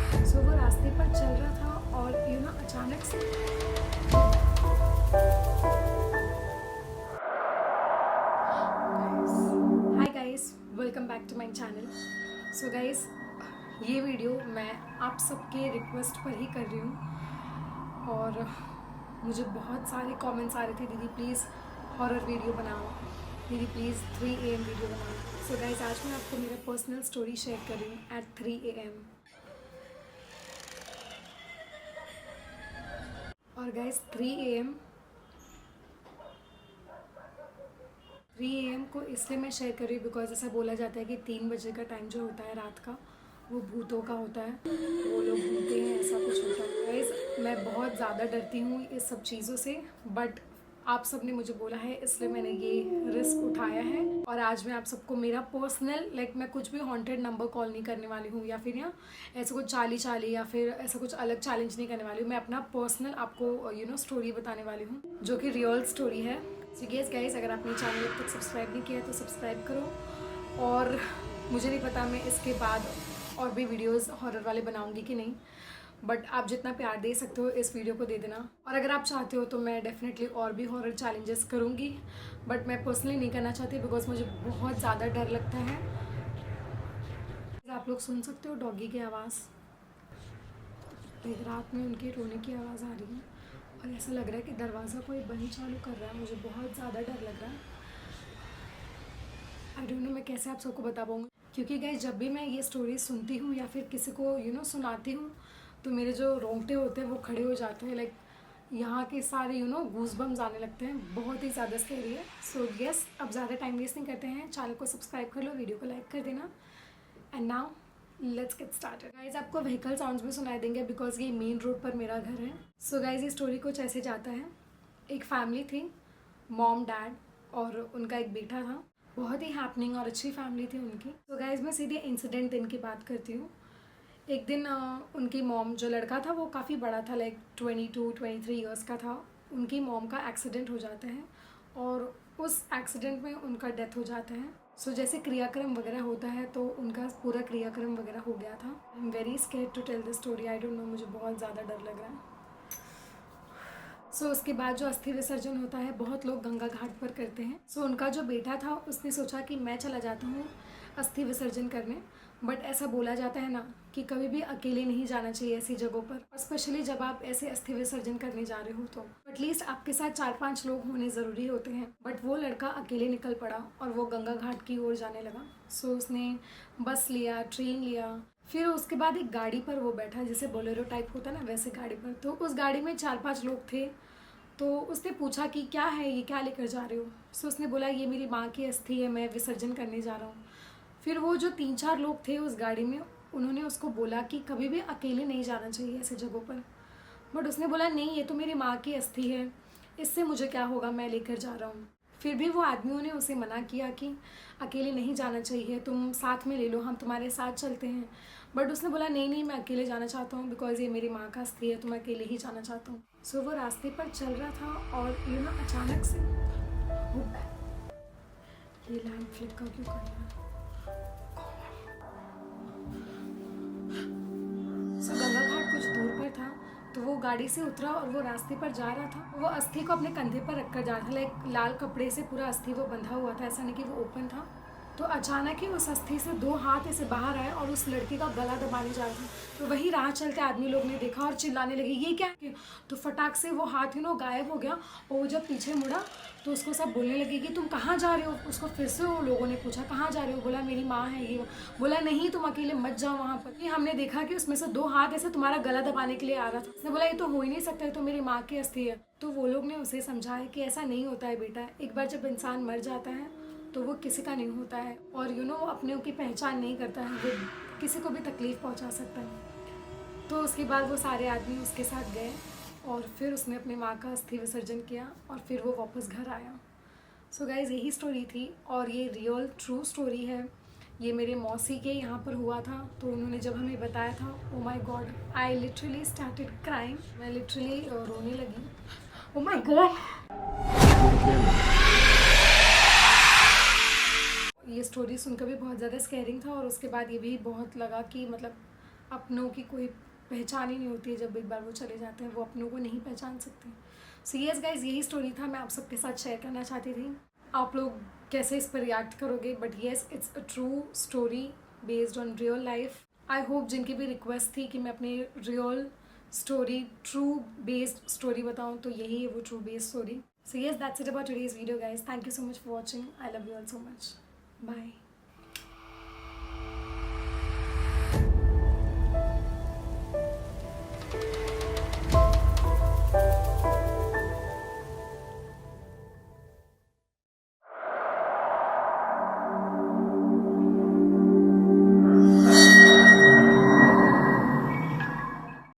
सो वो रास्ते पर चल रहा था और अचानक से hi guys, welcome back to my channel. So guys, ये वीडियो मैं आप सबके रिक्वेस्ट पर ही कर रही हूँ और मुझे बहुत सारे कमेंट्स आ रहे थे, दीदी प्लीज़ हॉरर वीडियो बनाओ, दीदी प्लीज़ 3 AM वीडियो बनाओ। सो गाइस, आज मैं आपको मेरा पर्सनल स्टोरी शेयर कर रही हूँ एट 3 AM। और गाइस 3 AM को इसलिए मैं शेयर कर रही हूँ बिकॉज ऐसा बोला जाता है कि 3 बजे का टाइम जो होता है रात का, वो भूतों का होता है, वो लोग घूमते हैं, ऐसा कुछ होता है। गाइस मैं बहुत ज़्यादा डरती हूँ इस सब चीज़ों से, बट आप सब ने मुझे बोला है इसलिए मैंने ये रिस्क उठाया है। और आज मैं आप सबको मेरा पर्सनल मैं कुछ भी हॉन्टेड नंबर कॉल नहीं करने वाली हूँ या फिर ऐसा कुछ चाली चाली या फिर ऐसा कुछ अलग चैलेंज नहीं करने वाली हूँ। मैं अपना पर्सनल आपको स्टोरी बताने वाली हूँ जो कि रियल स्टोरी है। सो यस गाइस, अगर आपने चैनल अब तक सब्सक्राइब नहीं किया तो सब्सक्राइब करो। और मुझे नहीं पता मैं इसके बाद और भी वीडियोस हॉरर वाले बनाऊंगी कि नहीं, बट आप जितना प्यार दे सकते हो इस वीडियो को दे देना। और अगर आप चाहते हो तो मैं डेफिनेटली और भी हॉरर चैलेंजेस करूँगी, बट मैं पर्सनली नहीं करना चाहती बिकॉज मुझे बहुत ज़्यादा डर लगता है। आप लोग सुन सकते हो डॉगी की आवाज़, रात में उनके रोने की आवाज़ आ रही है और ऐसा लग रहा है कि दरवाज़ा कोई बंद चालू कर रहा है। मुझे बहुत ज़्यादा डर लग रहा है। आई डोंट नो मैं कैसे आप सबको बता पाऊँगी, क्योंकि गाइस जब भी मैं ये स्टोरी सुनती हूँ या फिर किसी को सुनाती हूँ तो मेरे जो रोंगटे होते हैं वो खड़े हो जाते हैं। यहाँ के सारे गूज बम्स आने लगते हैं। बहुत ही ज़्यादा स्कैरी है। सो यस, अब ज़्यादा टाइम वेस्ट नहीं करते हैं, चैनल को सब्सक्राइब कर लो, वीडियो को लाइक कर देना। And now let's get started. Guys आपको व्हीकल साउंड्स भी सुनाई देंगे बिकॉज ये मेन रोड पर मेरा घर है। सो गाइज ये स्टोरी कुछ ऐसे जाता है। एक फैमिली थी, मॉम डैड और उनका एक बेटा था। बहुत ही हैपनिंग और अच्छी फैमिली थी उनकी। तो गाइज मैं सीधे इंसिडेंट दिन की बात करती हूँ। एक दिन उनकी मॉम, जो लड़का था वो काफ़ी बड़ा था, 22-23 ईयर्स का था। उनकी मॉम का एक्सीडेंट हो जाता है और उस एक्सीडेंट में उनका डेथ हो जाता है। सो जैसे क्रियाक्रम वगैरह होता है तो उनका पूरा क्रियाक्रम वगैरह हो गया था। I am very scared to tell the story, I don't know, मुझे बहुत ज़्यादा डर लग रहा है। सो उसके बाद जो अस्थि विसर्जन होता है बहुत लोग गंगा घाट पर करते हैं। सो उनका जो बेटा था उसने सोचा कि मैं चला जाता हूँ अस्थि विसर्जन करने, बट ऐसा बोला जाता है ना कि कभी भी अकेले नहीं जाना चाहिए ऐसी जगहों पर, स्पेशली जब आप ऐसे अस्थि विसर्जन करने जा रहे हो तो एटलीस्ट आपके साथ 4-5 लोग होने ज़रूरी होते हैं। बट वो लड़का अकेले निकल पड़ा और वो गंगा घाट की ओर जाने लगा। सो उसने बस लिया, ट्रेन लिया, फिर उसके बाद एक गाड़ी पर वो बैठा, जैसे बोलेरो टाइप होता है ना वैसे गाड़ी पर। तो उस गाड़ी में 4-5 लोग थे। तो उसने पूछा कि क्या है ये, क्या लेकर जा रहे हो। सो उसने बोला ये मेरी माँ की अस्थि है, मैं विसर्जन करने जा रहा हूँ। फिर वो जो 3-4 लोग थे उस गाड़ी में, उन्होंने उसको बोला कि कभी भी अकेले नहीं जाना चाहिए ऐसे जगहों पर। बट उसने बोला नहीं, ये तो मेरी माँ की अस्थि है, इससे मुझे क्या होगा, मैं लेकर जा रहा हूँ। फिर भी वो आदमियों ने उसे मना किया कि अकेले नहीं जाना चाहिए, तुम साथ में ले लो, हम तुम्हारे साथ चलते हैं। बट उसने बोला नहीं नहीं, मैं अकेले जाना चाहता हूँ बिकॉज ये मेरी माँ का अस्थि है, तो मैं अकेले ही जाना चाहता हूँ। सो वो रास्ते पर चल रहा था और अचानक से ये लैम्प फ्लिकर क्यों कर रहा है। सो गंगा घाट कुछ दूर पर था, तो वो गाड़ी से उतरा और वो रास्ते पर जा रहा था। वो अस्थि को अपने कंधे पर रखकर जा रहा था। लाल कपड़े से पूरा अस्थि वो बंधा हुआ था, ऐसा नहीं कि वो ओपन था। तो अचानक ही उस अस्थि से 2 हाथ ऐसे बाहर आए और उस लड़के का गला दबाने जा रहा था। तो वही राह चलते आदमी लोग ने देखा और चिल्लाने लगे ये क्या है। तो फटाक से वो हाथ गायब हो गया और वो जब पीछे मुड़ा तो उसको सब बोलने लगे कि तुम कहाँ जा रहे हो। उसको फिर से वो लोगों ने पूछा कहाँ जा रहे हो, बोला मेरी माँ है ये। बोला नहीं, तुम अकेले मत जाओ वहाँ पर, ये हमने देखा कि उसमें से 2 हाथ ऐसे तुम्हारा गला दबाने के लिए आ रहा था। उसने बोला ये तो हो ही नहीं सकता है, तो मेरी माँ की अस्थि है। तो वो लोग ने उसे समझाया कि ऐसा नहीं होता है बेटा, एक बार जब इंसान मर जाता है तो वो किसी का नहीं होता है और वो अपने की पहचान नहीं करता है, वो किसी को भी तकलीफ़ पहुंचा सकता है। तो उसके बाद वो सारे आदमी उसके साथ गए और फिर उसने अपनी माँ का अस्थि विसर्जन किया और फिर वो वापस घर आया। सो गाइज़ यही स्टोरी थी और ये रियल ट्रू स्टोरी है। ये मेरे मौसी के यहाँ पर हुआ था, तो उन्होंने जब हमें बताया था, oh my God, I literally started crying. मैं लिटरली रोने लगी। ओ माय गॉड, ये स्टोरी सुनकर भी बहुत ज़्यादा स्कैरिंग था और उसके बाद ये भी बहुत लगा कि अपनों की कोई पहचान ही नहीं होती है, जब एक बार वो चले जाते हैं वो अपनों को नहीं पहचान सकते। सो यस गाइज, यही स्टोरी था, मैं आप सबके साथ शेयर करना चाहती थी। आप लोग कैसे इस पर रिएक्ट करोगे, but yes it's a true story based on real life. I hope जिनकी भी रिक्वेस्ट थी कि मैं अपनी real story, true based story बताऊँ, तो यही है वो true based story. So yes, that's it about today's video guys. Thank you so much for watching. I love you all so much. Bye.